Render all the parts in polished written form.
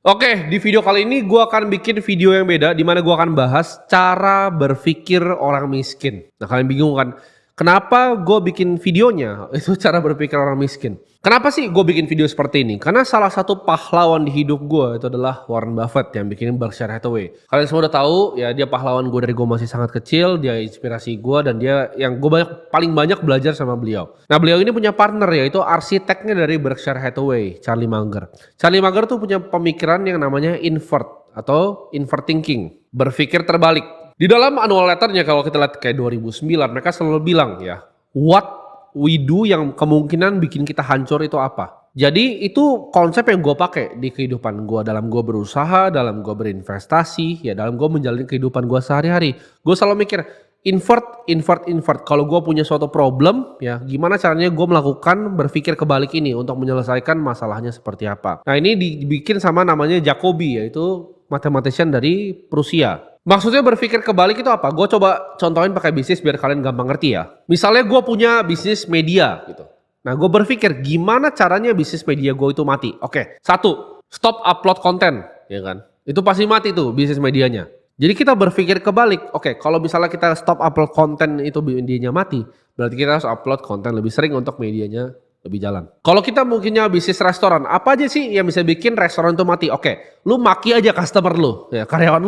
Oke, di video kali ini gue akan bikin video yang beda di mana gue akan bahas cara berpikir orang miskin. Nah, kalian bingung kan? Kenapa gue bikin videonya? Itu cara berpikir orang miskin. Kenapa sih gue bikin video seperti ini? Karena salah satu pahlawan di hidup gue itu adalah Warren Buffett yang bikin Berkshire Hathaway. Kalian semua udah tahu ya, dia pahlawan gue dari gue masih sangat kecil, dia inspirasi gue dan dia yang gue paling banyak belajar sama beliau. Nah, beliau ini punya partner yaitu arsiteknya dari Berkshire Hathaway, Charlie Munger. Charlie Munger tuh punya pemikiran yang namanya invert atau invert thinking, berpikir terbalik. Di dalam annual letternya kalau kita lihat kayak 2009 mereka selalu bilang ya, what we do yang kemungkinan bikin kita hancur itu apa. Jadi itu konsep yang gue pakai di kehidupan gue, dalam gue berusaha, dalam gue berinvestasi, ya dalam gue menjalani kehidupan gue sehari-hari. Gue selalu mikir invert. Kalau gue punya suatu problem, ya gimana caranya gue melakukan berpikir kebalik ini untuk menyelesaikan masalahnya seperti apa. Nah, ini dibikin sama namanya Jacobi, yaitu mathematician dari Prusia. Maksudnya berpikir kebalik itu apa? Gue coba contohin pakai bisnis biar kalian gampang ngerti ya. Misalnya gue punya bisnis media gitu. Nah, gue berpikir gimana caranya bisnis media gue itu mati. Oke, satu, stop upload konten, ya kan? Itu pasti mati tuh bisnis medianya. Jadi kita berpikir kebalik. Oke, kalau misalnya kita stop upload konten itu medianya mati, berarti kita harus upload konten lebih sering untuk medianya lebih jalan. Kalau kita mungkinnya bisnis restoran, apa aja sih yang bisa bikin restoran itu mati? Oke, lu maki aja customer lu, ya karyawan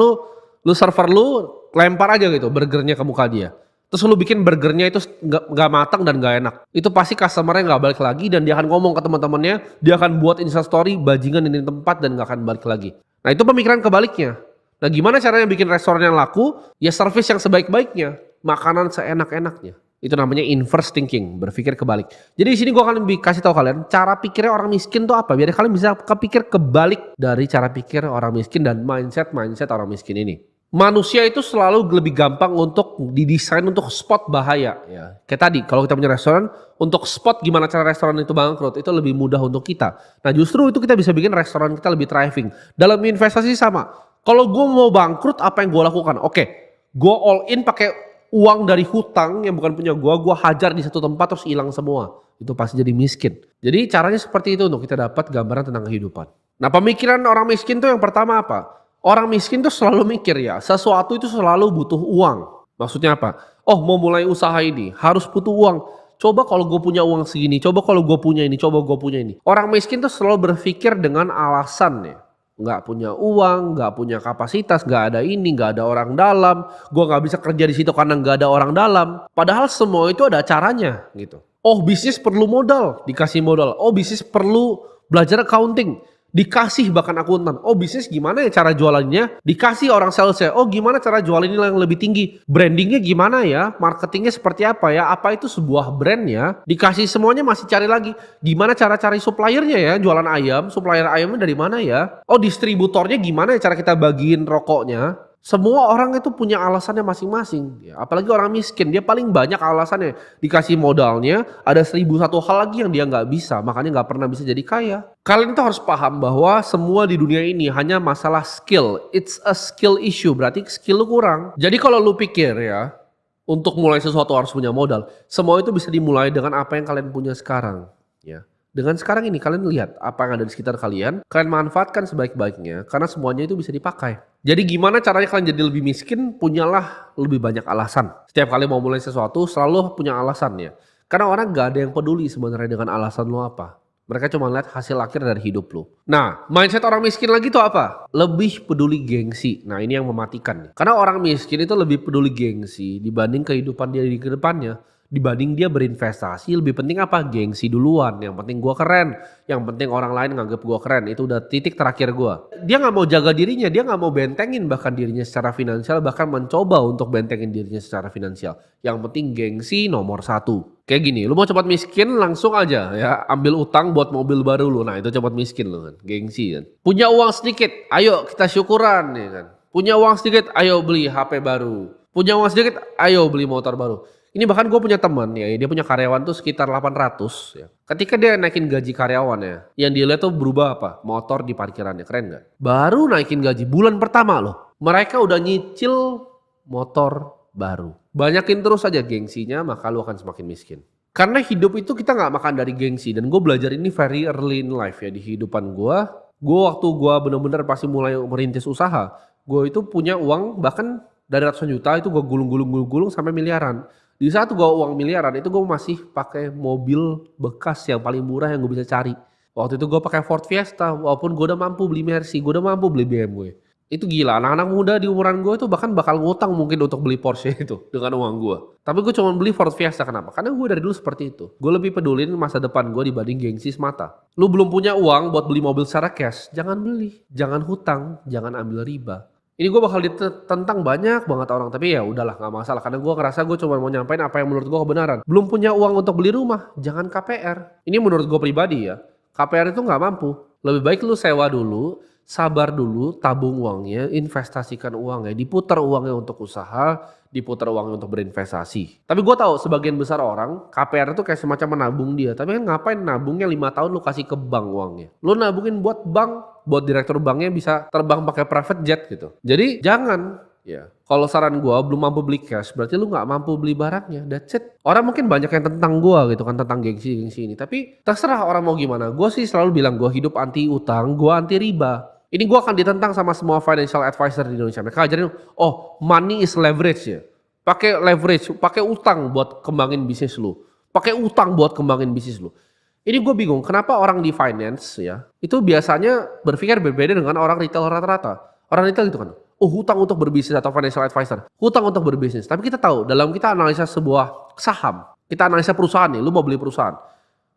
lu server lu lempar aja gitu burgernya ke muka dia. Terus lu bikin burgernya itu nggak matang dan nggak enak. Itu pasti customernya nggak balik lagi dan dia akan ngomong ke teman-temannya, dia akan buat instastory bajingan ini tempat dan nggak akan balik lagi. Nah, itu pemikiran kebaliknya. Nah, gimana caranya bikin restoran yang laku? Ya service yang sebaik-baiknya, makanan seenak-enaknya. Itu namanya inverse thinking, berpikir kebalik. Jadi di sini gue akan kasih tahu kalian cara pikirnya orang miskin itu apa, biar kalian bisa kepikir kebalik dari cara pikir orang miskin dan mindset orang miskin ini. Manusia itu selalu lebih gampang untuk didesain untuk spot bahaya ya. Kayak tadi kalau kita punya restoran, untuk spot gimana cara restoran itu bangkrut itu lebih mudah untuk kita. Nah, justru itu kita bisa bikin restoran kita lebih thriving. Dalam investasi sama. Kalau gue mau bangkrut apa yang gue lakukan? Oke, gue all in pakai uang dari hutang yang bukan punya gue hajar di satu tempat terus hilang semua. Itu pasti jadi miskin. Jadi caranya seperti itu untuk kita dapat gambaran tentang kehidupan. Nah, pemikiran orang miskin tuh yang pertama apa? Orang miskin tuh selalu mikir ya, sesuatu itu selalu butuh uang. Maksudnya apa? Oh, mau mulai usaha ini harus butuh uang. Coba kalau gue punya uang segini, coba kalau gue punya ini, coba gue punya ini. Orang miskin tuh selalu berpikir dengan alasan ya. Nggak punya uang, nggak punya kapasitas, nggak ada ini, nggak ada orang dalam. Gue nggak bisa kerja di situ karena nggak ada orang dalam. Padahal semua itu ada caranya gitu. Oh, bisnis perlu modal, dikasih modal. Oh, bisnis perlu belajar accounting, dikasih bahkan akuntan. Oh, bisnis gimana ya cara jualannya? Dikasih orang salesnya. Oh, gimana cara jual ini yang lebih tinggi? Brandingnya gimana ya? Marketingnya seperti apa ya? Apa itu sebuah brand ya? Dikasih semuanya masih cari lagi. Gimana cara cari suppliernya ya? Jualan ayam, supplier ayamnya dari mana ya? Oh, distributornya gimana ya cara kita bagiin rokoknya? Semua orang itu punya alasannya masing-masing. Ya, apalagi orang miskin, dia paling banyak alasannya. Dikasih modalnya, ada 1001 hal lagi yang dia nggak bisa, makanya nggak pernah bisa jadi kaya. Kalian itu harus paham bahwa semua di dunia ini hanya masalah skill. It's a skill issue, berarti skill lu kurang. Jadi kalau lu pikir ya, untuk mulai sesuatu harus punya modal. Semua itu bisa dimulai dengan apa yang kalian punya sekarang. Ya. Dengan sekarang ini kalian lihat apa yang ada di sekitar kalian manfaatkan sebaik-baiknya karena semuanya itu bisa dipakai. Jadi gimana caranya kalian jadi lebih miskin? Punyalah lebih banyak alasan. Setiap kali mau mulai sesuatu selalu punya alasan ya. Karena orang gak ada yang peduli sebenarnya dengan alasan lo apa. Mereka cuma lihat hasil akhir dari hidup lo. Nah, mindset orang miskin lagi tuh apa? Lebih peduli gengsi. Nah, ini yang mematikan. Karena orang miskin itu lebih peduli gengsi dibanding kehidupan dia di kedepannya. Dibanding dia berinvestasi, lebih penting apa? Gengsi duluan. Yang penting gue keren, yang penting orang lain nganggap gue keren. Itu udah titik terakhir gue. Dia gak mau jaga dirinya, dia gak mau bentengin bahkan dirinya secara finansial, bahkan mencoba untuk bentengin dirinya secara finansial. Yang penting gengsi nomor 1. Kayak gini, lu mau cepat miskin langsung aja ya, ambil utang buat mobil baru lu. Nah, itu cepat miskin lu kan, gengsi kan. Punya uang sedikit, ayo kita syukuran ya kan. Punya uang sedikit, ayo beli HP baru. Punya uang sedikit, ayo beli motor baru. Ini bahkan gue punya teman ya, dia punya karyawan tuh sekitar 800 ya. Ketika dia naikin gaji karyawannya, yang dia lihat tuh berubah apa? Motor di parkirannya, keren gak? Baru naikin gaji bulan pertama loh, mereka udah nyicil motor baru. Banyakin terus aja gengsinya, maka lu akan semakin miskin. Karena hidup itu kita gak makan dari gengsi, dan gue belajar ini very early in life ya di kehidupan gue. Waktu gue bener-bener pasti mulai merintis usaha, gue itu punya uang bahkan dari ratusan juta itu gue gulung-gulung sampai miliaran. Di saat gue uang miliaran itu gue masih pakai mobil bekas yang paling murah yang gue bisa cari. Waktu itu gue pakai Ford Fiesta, walaupun gue udah mampu beli Mercy, gue udah mampu beli BMW. Itu gila, anak-anak muda di umuran gue itu bahkan bakal ngutang mungkin untuk beli Porsche itu dengan uang gue. Tapi gue cuma beli Ford Fiesta, kenapa? Karena gue dari dulu seperti itu. Gue lebih pedulin masa depan gue dibanding gengsi semata. Lu belum punya uang buat beli mobil secara cash, jangan beli. Jangan hutang, jangan ambil riba. Ini gue bakal ditentang banyak banget orang, tapi ya udahlah nggak masalah. Karena gue ngerasa gue cuma mau nyampein apa yang menurut gue kebenaran. Belum punya uang untuk beli rumah, jangan KPR. Ini menurut gue pribadi ya, KPR itu nggak mampu. Lebih baik lu sewa dulu, sabar dulu, tabung uangnya, investasikan uangnya, diputar uangnya untuk usaha, diputar uangnya untuk berinvestasi. Tapi gue tahu sebagian besar orang KPR itu kayak semacam menabung dia. Tapi kan ngapain nabungnya 5 tahun lu kasih ke bank uangnya? Lu nabungin buat bank, buat direktur banknya bisa terbang pakai private jet gitu. Jadi jangan. Ya, kalau saran gue belum mampu beli cash, berarti lu nggak mampu beli barangnya. That's it. Orang mungkin banyak yang tentang gue gitu kan, tentang gengsi ini. Tapi terserah orang mau gimana. Gue sih selalu bilang gue hidup anti utang, gue anti riba. Ini gue akan ditentang sama semua financial advisor di Indonesia. Mereka ajarin, oh money is leverage ya. Pakai leverage, pakai utang buat kembangin bisnis lu. Pakai utang buat kembangin bisnis lu. Ini gue bingung, kenapa orang di finance ya, itu biasanya berpikir berbeda dengan orang retail rata-rata. Orang retail gitu kan, oh hutang untuk berbisnis atau financial advisor, hutang untuk berbisnis. Tapi kita tahu, dalam kita analisa sebuah saham, kita analisa perusahaan nih, lu mau beli perusahaan.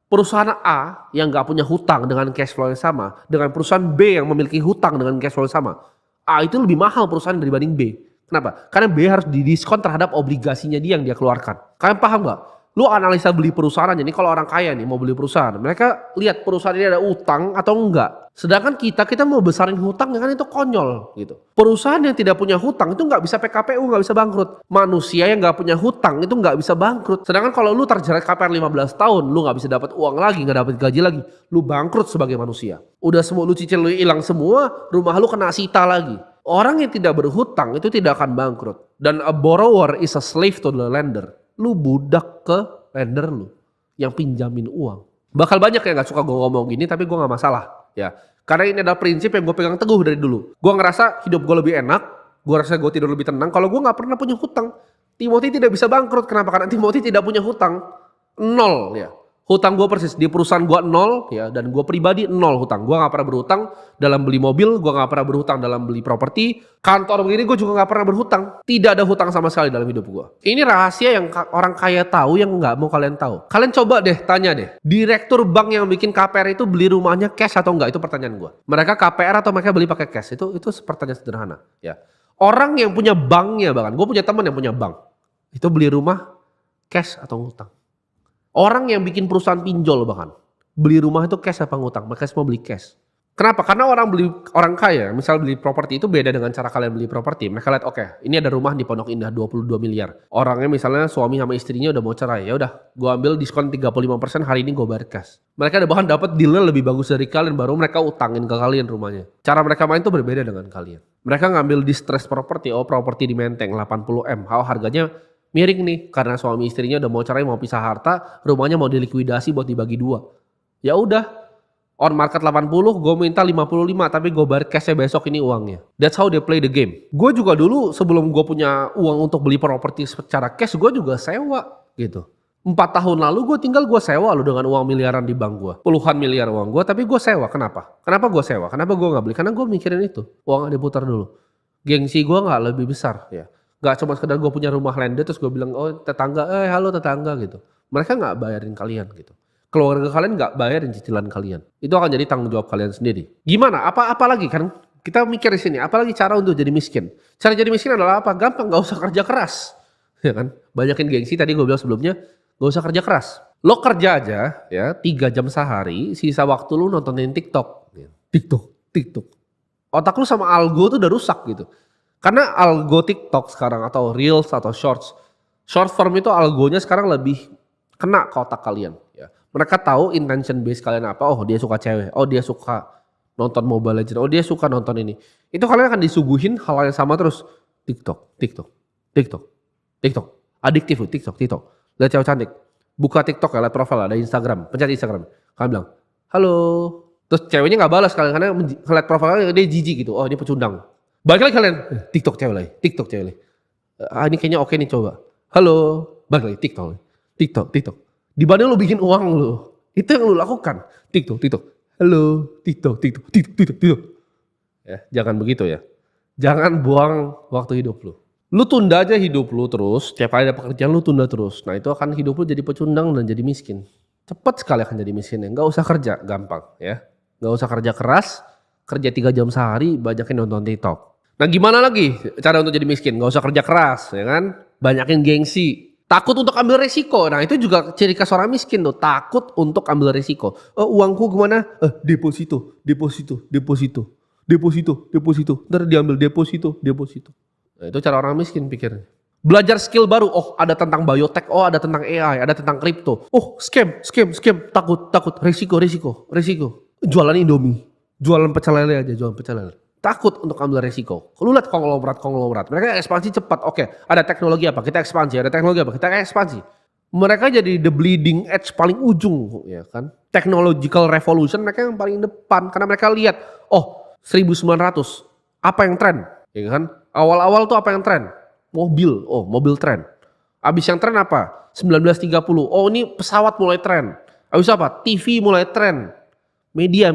Perusahaan A yang gak punya hutang dengan cash flow yang sama, dengan perusahaan B yang memiliki hutang dengan cash flow yang sama, A itu lebih mahal perusahaan dibanding B. Kenapa? Karena B harus didiskon terhadap obligasinya dia yang dia keluarkan. Kalian paham gak? Lu analisa beli perusahaan aja nih, kalau orang kaya nih mau beli perusahaan, mereka lihat perusahaan ini ada utang atau enggak. Sedangkan kita mau besarin hutang kan itu konyol gitu. Perusahaan yang tidak punya hutang itu nggak bisa PKPU, nggak bisa bangkrut. Manusia yang nggak punya hutang itu nggak bisa bangkrut. Sedangkan kalau lu terjerat KPR 15 tahun, lu nggak bisa dapat uang lagi, nggak dapat gaji lagi, lu bangkrut sebagai manusia. Udah semua lu cicil lu hilang semua, rumah lu kena sita lagi. Orang yang tidak berhutang itu tidak akan bangkrut. Dan a borrower is a slave to the lender. Lu budak ke lender lu yang pinjamin uang. Bakal banyak yang gak suka gue ngomong gini, tapi gue gak masalah ya. Karena ini adalah prinsip yang gue pegang teguh dari dulu. Gue ngerasa hidup gue lebih enak, gue rasa gue tidur lebih tenang kalau gue gak pernah punya hutang. Timothy tidak bisa bangkrut, kenapa? Karena Timothy tidak punya hutang. Nol ya. Hutang gue persis, di perusahaan gue nol ya, dan gue pribadi nol hutang. Gue gak pernah berhutang dalam beli mobil, gue gak pernah berhutang dalam beli properti. Kantor begini gue juga gak pernah berhutang. Tidak ada hutang sama sekali dalam hidup gue. Ini rahasia yang orang kaya tahu yang gak mau kalian tahu. Kalian coba deh, tanya deh. Direktur bank yang bikin KPR itu beli rumahnya cash atau enggak? Itu pertanyaan gue. Mereka KPR atau mereka beli pakai cash? Itu pertanyaan sederhana ya. Orang yang punya banknya bahkan, gue punya teman yang punya bank. Itu beli rumah cash atau ngutang. Orang yang bikin perusahaan pinjol bahkan beli rumah itu cash apa ngutang? Mereka semua beli cash. Kenapa? Karena orang kaya, misal beli properti itu beda dengan cara kalian beli properti. Mereka lihat, oke, ini ada rumah di Pondok Indah 22 miliar. Orangnya misalnya suami sama istrinya udah mau cerai, ya udah, gua ambil diskon 35% hari ini gua bayar cash. Mereka ada bahkan dapat dealnya lebih bagus dari kalian, baru mereka utangin ke kalian rumahnya. Cara mereka main itu berbeda dengan kalian. Mereka ngambil distress properti, properti di Menteng 80M, harganya miring nih karena suami istrinya udah mau cerai, mau pisah harta, rumahnya mau dilikuidasi buat dibagi dua. Ya udah. On market 80, gue minta 55, tapi gue bayar cashnya besok ini uangnya. That's how they play the game. Gue juga dulu sebelum gue punya uang untuk beli properti secara cash, gue juga sewa gitu. 4 tahun lalu gue sewa loh dengan uang miliaran di bank gue. Puluhan miliar uang gue, tapi gue sewa. Kenapa? Kenapa gue sewa? Kenapa gue gak beli? Karena gue mikirin itu. Uangnya diputar dulu. Gengsi gue gak lebih besar ya. Gak cuma sekedar gue punya rumah landed terus gue bilang, oh tetangga, halo tetangga gitu. Mereka gak bayarin kalian gitu. Keluarga kalian nggak bayarin cicilan kalian. Itu akan jadi tanggung jawab kalian sendiri. Gimana? Apa lagi kan? Kita mikir di sini. Apalagi cara untuk jadi miskin? Cara jadi miskin adalah apa? Gampang, nggak usah kerja keras, ya kan? Banyakin gengsi tadi gue bilang sebelumnya, nggak usah kerja keras. Lo kerja aja, ya 3 jam sehari, sisa waktu lo nontonin TikTok. TikTok. Otak lo sama algo tuh udah rusak gitu. Karena algo TikTok sekarang atau Reels atau Shorts, short form itu algonya sekarang lebih kena ke otak kalian. Ya. Mereka tahu intention base kalian apa. Oh dia suka cewek. Oh dia suka nonton Mobile Legends. Oh dia suka nonton ini. Itu kalian akan disuguhin hal yang sama terus. TikTok. Adiktif TikTok. Lihat cewek cantik. Buka TikTok ya, lihat profile ada Instagram. Pencet Instagram. Kalian bilang, halo. Terus ceweknya nggak balas kadang-kadang ngeliat profilnya dia jijik gitu. Oh dia pecundang. Balik lagi kalian, TikTok cewek lagi, TikTok cewek lagi. Ah ini kayaknya oke nih coba. Halo, balik lagi TikTok, TikTok, TikTok. Dibanding lu bikin uang lu, itu yang lu lakukan. TikTok, TikTok. Halo, TikTok, TikTok, TikTok, TikTok, TikTok. Ya, jangan begitu ya. Jangan buang waktu hidup lu. Lu tunda aja hidup lu terus, tiap kali ada pekerjaan lu tunda terus. Nah itu akan hidup lu jadi pecundang dan jadi miskin. Cepat sekali akan jadi miskin ya. Gak usah kerja, gampang ya. Gak usah kerja keras, kerja 3 jam sehari, banyakin nonton TikTok. Nah gimana lagi cara untuk jadi miskin? Gak usah kerja keras ya kan. Banyakin gengsi. Takut untuk ambil resiko. Nah itu juga ciri khas orang miskin tuh. Takut untuk ambil resiko. Uangku gimana? Deposito, deposito, deposito. Deposito, deposito. Ntar diambil deposito, deposito. Nah itu cara orang miskin pikirnya. Belajar skill baru. Oh ada tentang biotek. Oh ada tentang AI. Ada tentang kripto. Oh scam, scam, scam. Takut, takut. Resiko, resiko, resiko. Jualan Indomie. Jualan pecel lele aja. Jualan pecel lele. Takut untuk ambil resiko. Lu lihat konglomerat. Mereka ekspansi cepat. Oke, ada teknologi apa? Kita ekspansi. Ada teknologi apa? Kita ekspansi. Mereka jadi the bleeding edge paling ujung, ya kan? Technological revolution mereka yang paling depan karena mereka lihat, oh 1900 apa yang tren, ya kan? Awal-awal tuh apa yang tren? Mobil, oh mobil tren. Abis yang tren apa? 1930. Oh ini pesawat mulai tren. Abis apa? TV mulai tren. Media.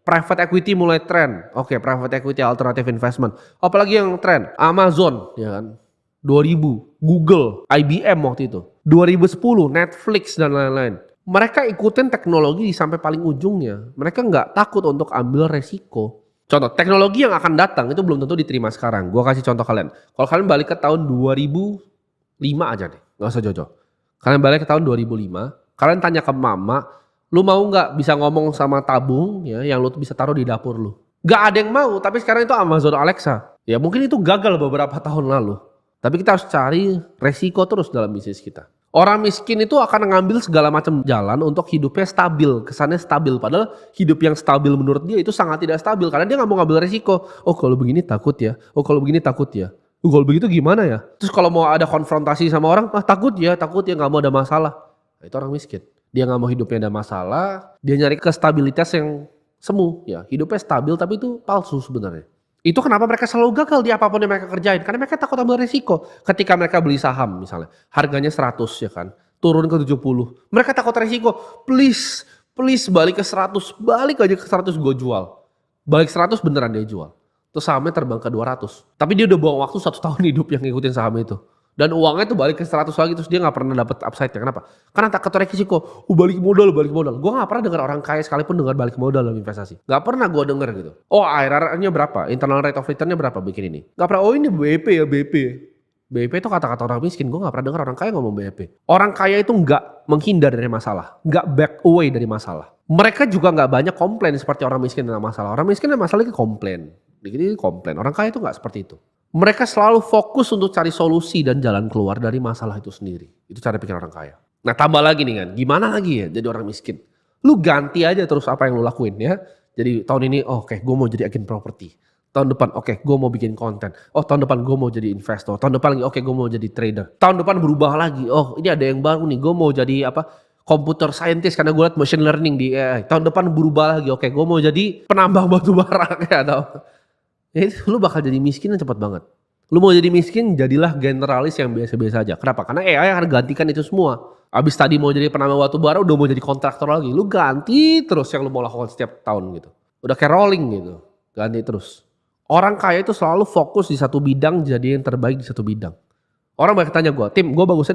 Private equity mulai tren. Oke, private equity alternative investment. Apalagi yang tren? Amazon, ya kan? 2000, Google, IBM waktu itu. 2010, Netflix dan lain-lain. Mereka ikutin teknologi sampai paling ujungnya. Mereka nggak takut untuk ambil resiko. Contoh, teknologi yang akan datang itu belum tentu diterima sekarang. Gua kasih contoh kalian. Kalau kalian balik ke tahun 2005 aja deh, nggak usah jauh-jauh. Kalian balik ke tahun 2005, kalian tanya ke mama, lu mau nggak bisa ngomong sama tabung ya yang lu bisa taruh di dapur lu? Nggak ada yang mau, tapi sekarang itu Amazon Alexa. Ya mungkin itu gagal beberapa tahun lalu. Tapi kita harus cari resiko terus dalam bisnis kita. Orang miskin itu akan ngambil segala macam jalan untuk hidupnya stabil, kesannya stabil. Padahal hidup yang stabil menurut dia itu sangat tidak stabil karena dia nggak mau ngambil resiko. Oh kalau begini takut ya, oh kalau begini takut ya. Oh kalau begitu gimana ya? Terus kalau mau ada konfrontasi sama orang, takut ya nggak mau ada masalah. Nah, itu orang miskin. Dia nggak mau hidupnya ada masalah, dia nyari kestabilitas yang semu. Ya hidupnya stabil tapi itu palsu sebenarnya. Itu kenapa mereka selalu gagal di apapun yang mereka kerjain. Karena mereka takut ambil resiko. Ketika mereka beli saham misalnya. Harganya 100 ya kan. Turun ke 70. Mereka takut resiko. Please balik ke 100. Balik aja ke 100 gue jual. Balik 100 beneran dia jual. Terus sahamnya terbang ke 200. Tapi dia udah buang waktu 1 tahun hidup yang ngikutin saham itu. Dan uangnya tuh balik ke 100 lagi terus dia gak pernah dapet upside-nya. Kenapa? Karena takut resiko. Balik modal. Gue gak pernah dengar orang kaya sekalipun dengar balik modal dalam investasi. Gak pernah gue denger gitu. Oh IRR-nya berapa? Internal rate of return-nya berapa bikin ini? Gak pernah, oh ini BP ya BP. BP itu kata-kata orang miskin. Gue gak pernah dengar orang kaya ngomong BP. Orang kaya itu gak menghindar dari masalah. Gak back away dari masalah. Mereka juga gak banyak komplain seperti orang miskin dengan masalah. Orang miskin dengan masalah itu komplain. Dikit komplain. Orang kaya itu gak seperti itu. Mereka selalu fokus untuk cari solusi dan jalan keluar dari masalah itu sendiri. Itu cara pikir orang kaya. Nah tambah lagi nih kan, gimana lagi ya jadi orang miskin? Lu ganti aja terus apa yang lu lakuin ya. Jadi tahun ini oke, gue mau jadi agen properti. Tahun depan oke, gue mau bikin konten. Oh tahun depan gue mau jadi investor. Tahun depan lagi oke, gue mau jadi trader. Tahun depan berubah lagi. Oh ini ada yang baru nih, gue mau jadi apa? Computer scientist karena gue liat machine learning di AI. Tahun depan berubah lagi. Oke, gue mau jadi penambang batu bara kayak ada. Ya lu bakal jadi miskin yang cepat banget. Lu mau jadi miskin, jadilah generalis yang biasa-biasa aja. Kenapa? Karena AI akan gantikan itu semua. Abis tadi mau jadi penambang batu bara, udah mau jadi kontraktor lagi. Lu ganti terus yang lu mau lakukan setiap tahun gitu. Udah kayak rolling gitu. Ganti terus. Orang kaya itu selalu fokus di satu bidang, jadi yang terbaik di satu bidang. Orang banyak tanya gue, Tim, gue bagusnya